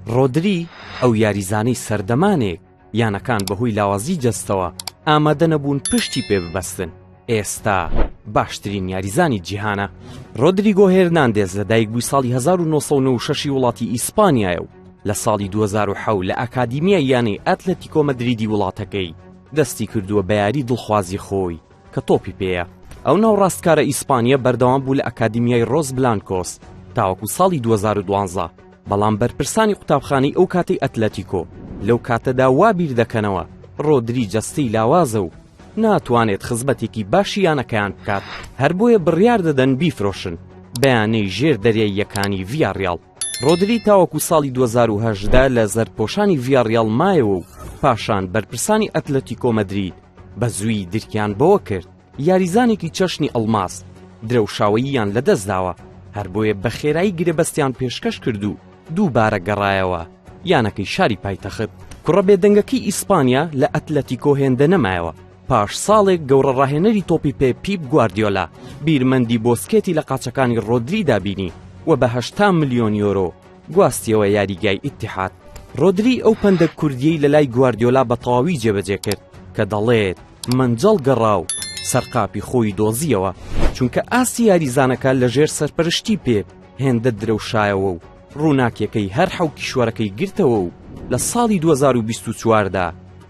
ڕۆدری ئەو یاریزانەی سەردەمانێک یانەکان بەهۆی لاوازی جەستەوە ئامادە نەبوون پشتی پێ ببەستن. ئێستا باشترین یاریزانی جیهانە. ڕۆدریگۆ هێرناندێز لەدایک بووی ساڵی 1996 وڵاتی ئیسپانیایە و لە ساڵی 2007 لە ئاکادیمیای یانەی ئەتلەتیکۆ مەدریدی وڵاتەکەی دەستی کردووە بە یاری دڵخوازی خۆی کە تۆپی پێیە. ئەو ناوڕاستکارە ئیسپانیا بەردەوام بوو لە ئەکادیمیای ڕۆز بلانکۆس تاوەکو ساڵی 2012، بەڵام بەرپرسانی قوتابخانەی ئەو کاتەی ئەتلەتیکۆ لەو کاتەدا وا بیر دەکەنەوە ڕۆدری جەستەی لاوازە و ناتوانێت خزمەتێکی باشی یانەکەیان بکات، هەر بۆیە بڕیار دەدەن بیفرۆشن بەیانەی ژێر دەریاییەکانی ڤیاڕیاڵ. ڕۆدری تاوەکو ساڵی 2018 لە زەرپۆشانی ڤیاڕیاڵ مایەوە و پاشان بەرپرسانی ئەتلەتیکۆ مەدرید بە زووی درکیان بەوە کرد یاریزانێکی چەشنی ئەڵماس درەوشاوەییان لەدەستداوە، هەر بۆیە بە خێرایی گرێبەستیان پێشکەش کرد و دووبارە گەڕایەوە یانەکەی شاری پایتەخت. کوڕە بێدەنگەکەی ئیسپانیا لە ئەتلەتیکۆ هێندە نەمایەوە. پاش ساڵێک گەورە ڕاهێنەری تۆپی پێ پیپ گواردیۆلا بیرمەندی بۆسکێتی لە قاچەکانی ڕۆدری دابینی و بە 80 ملیۆن یۆرۆ گواستیەوە یاریگای ئیتیحاد. ڕۆدری ئەو پەندە کوردیەی لە لای گواردیۆلا بە تەواوی جێبەجێ کرد کە دەڵێت مەنجەڵ گەڕا و سەرقاپی خۆی دۆزیەوە، چونکە ئاسی یاریزانەکە لەژێر سەرپەرشتی پێ هێندە درەوشایەوە و ڕووناکیەکەی هەر حەو کیشوەرەکەی گرتەوە و لە ساڵی 2024دا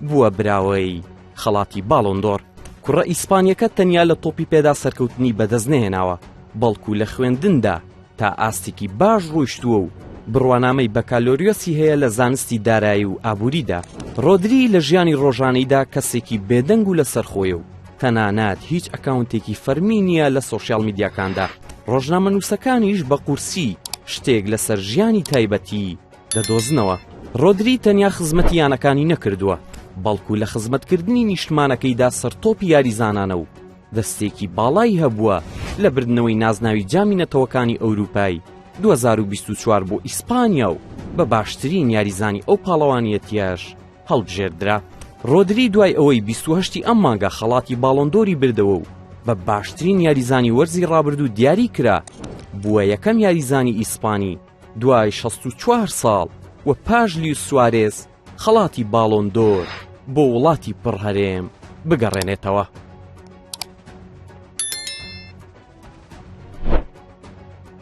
بووە براوەی خەڵاتی باڵۆندۆر. کوڕە ئیسپانیەکە تەنیا لە تۆپی پێدا سەرکەوتنی بەدەست نەهێناوە، بەڵکو لە خوێندندا تا ئاستێکی باش ڕۆیشتووە و بڕوانامەی بەکالۆریۆسی هەیە لە زانستی دارایی و ئابووریدا. ڕۆدری لە ژیانی ڕۆژانەیدا کەسێکی بێدەنگ و لەسەرخۆیە و تەنانەت هیچ ئەکاونتێکی فەرمی نییە لە سۆشیال میدیاکاندا. ڕۆژنامەنووسەکانیش بە قورسی شتێک لەسەر ژیانی تایبەتی دەدۆزنەوە. ڕۆدری تەنیا خزمەتی یانەکانی نەکردووە، بەڵکو لە خزمەتکردنی نیشتمانەکەیدا سەرتۆپی یاریزانانە و دەستێکی باڵای هەبووە لە بردنەوەی نازناوی جامی نەتەوەکانی ئەوروپای 2024 بۆ ئیسپانیا و بە باشترین یاریزانی ئەو پاڵەوانیەتیاش هەڵبژێردرا. ڕۆدری دوای ئەوەی 28 ئەم مانگە خەڵاتی باڵۆندۆری بردەوە و بە باشترین یاریزانی وەرزی ڕابردوو دیاری کرا، بووە یەکەم یاریزانی ئیسپانی دوای 64 ساڵ و پاش لیوس سوارێز خەڵاتی باڵۆندۆر بۆ وڵاتی پڕهەرێم بگەڕێنێتەوە.